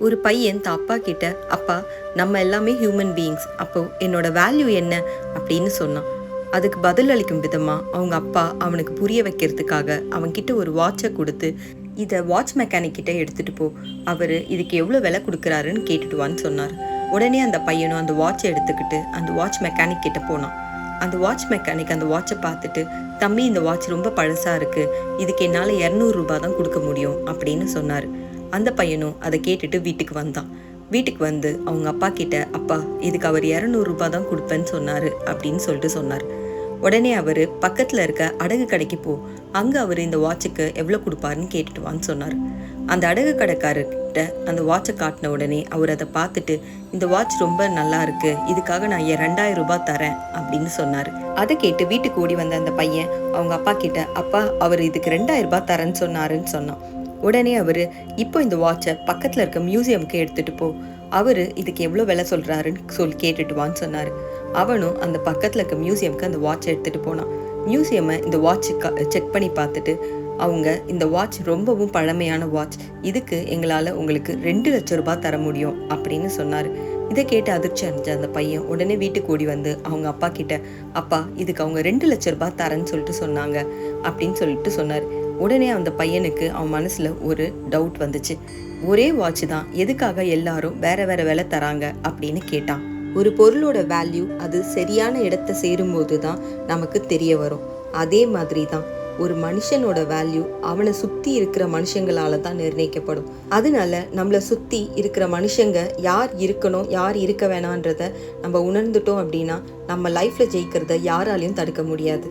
ஒரு பையன் தான் அப்பா கிட்ட, அப்பா நம்ம எல்லாமே ஹியூமன் பீயிங்ஸ், அப்போ என்னோட வேல்யூ என்ன அப்படின்னு சொன்னான். அதுக்கு பதில் அளிக்கும் விதமாக அவங்க அப்பா அவனுக்கு புரிய வைக்கிறதுக்காக அவன்கிட்ட ஒரு வாட்சை கொடுத்து, இதை வாட்ச் மெக்கானிக் கிட்ட எடுத்துகிட்டு போ, அவர் இதுக்கு எவ்வளோ விலை கொடுக்குறாருன்னு கேட்டுட்டு வான்னு சொன்னார். உடனே அந்த பையனும் அந்த வாட்சை எடுத்துக்கிட்டு அந்த வாட்ச் மெக்கானிக் கிட்ட போனான். அந்த வாட்ச் மெக்கானிக் அந்த வாட்சை பார்த்துட்டு, தம்பி இந்த வாட்ச் ரொம்ப பழசாக இருக்குது, இதுக்கு என்னால் 200 ரூபா தான் கொடுக்க முடியும் அப்படின்னு சொன்னார். அந்த பையனும் அதை கேட்டுட்டு வீட்டுக்கு வந்தான். வீட்டுக்கு வந்து அவங்க அப்பா கிட்ட, அப்பா இதுக்கு அவர் 200 ரூபா தான் கொடுப்பேன்னு சொன்னார் அப்படின்னு சொல்லிட்டு சொன்னார். உடனே அவர் பக்கத்தில் இருக்க அடகு கடைக்கு போ, அங்கே அவர் இந்த வாட்சுக்கு எவ்வளோ கொடுப்பாருன்னு கேட்டுட்டு வான்னு சொன்னார். அந்த அடகு கடைக்காரர்கிட்ட அந்த வாட்சை காட்டின உடனே அவர் அதை பார்த்துட்டு, இந்த வாட்ச் ரொம்ப நல்லா இருக்கு, இதுக்காக நான் 2000 ரூபாய் தரேன் அப்படின்னு சொன்னார். அதை கேட்டு வீட்டுக்கு ஓடி வந்த அந்த பையன் அவங்க அப்பா கிட்ட, அப்பா அவர் இதுக்கு 2000 ரூபாய் தரேன்னு சொன்னாருன்னு சொன்னான். உடனே அவர், இப்போ இந்த வாட்சை பக்கத்தில் இருக்க மியூசியமுக்கு எடுத்துகிட்டு போ, அவர் இதுக்கு எவ்வளோ விலை சொல்கிறாருன்னு கேட்டுட்டு வான்னு சொன்னார். அவனும் அந்த பக்கத்தில் இருக்க மியூசியமுக்கு அந்த வாட்சை எடுத்துகிட்டு போனான். மியூசியமை இந்த வாட்சு செக் பண்ணி பார்த்துட்டு, அவங்க இந்த வாட்ச் ரொம்பவும் பழமையான வாட்ச், இதுக்கு எங்களால் உங்களுக்கு 2 லட்சம் ரூபாய் தர முடியும் அப்படின்னு சொன்னார். இதை கேட்டு அதிர்ச்சி அடைஞ்ச அந்த பையன் உடனே வீட்டுக்கு ஓடி வந்து அவங்க அப்பா கிட்ட, அப்பா இதுக்கு அவங்க 2 லட்சம் ரூபாய் தரேன்னு சொல்லிட்டு சொன்னாங்க அப்படின்னு சொல்லிட்டு சொன்னார். உடனே அந்த பையனுக்கு அவன் மனசில் ஒரு டவுட் வந்துச்சு. ஒரே வாட்ச் தான், எதுக்காக எல்லாரும் வேற வேற விலை தராங்க அப்படின்னு கேட்டான். ஒரு பொருளோட வேல்யூ அது சரியான இடத்த சேரும்போது தான் நமக்கு தெரிய வரும். அதே மாதிரி தான் ஒரு மனுஷனோட வேல்யூ அவனை சுற்றி இருக்கிற மனுஷங்களால தான் நிர்ணயிக்கப்படும். அதனால நம்மளை சுற்றி இருக்கிற மனுஷங்க யார் இருக்கணும் யார் இருக்க வேணான்றத நம்ம உணர்ந்துட்டோம் அப்படின்னா நம்ம லைஃப்பில் ஜெயிக்கிறத யாராலையும் தடுக்க முடியாது.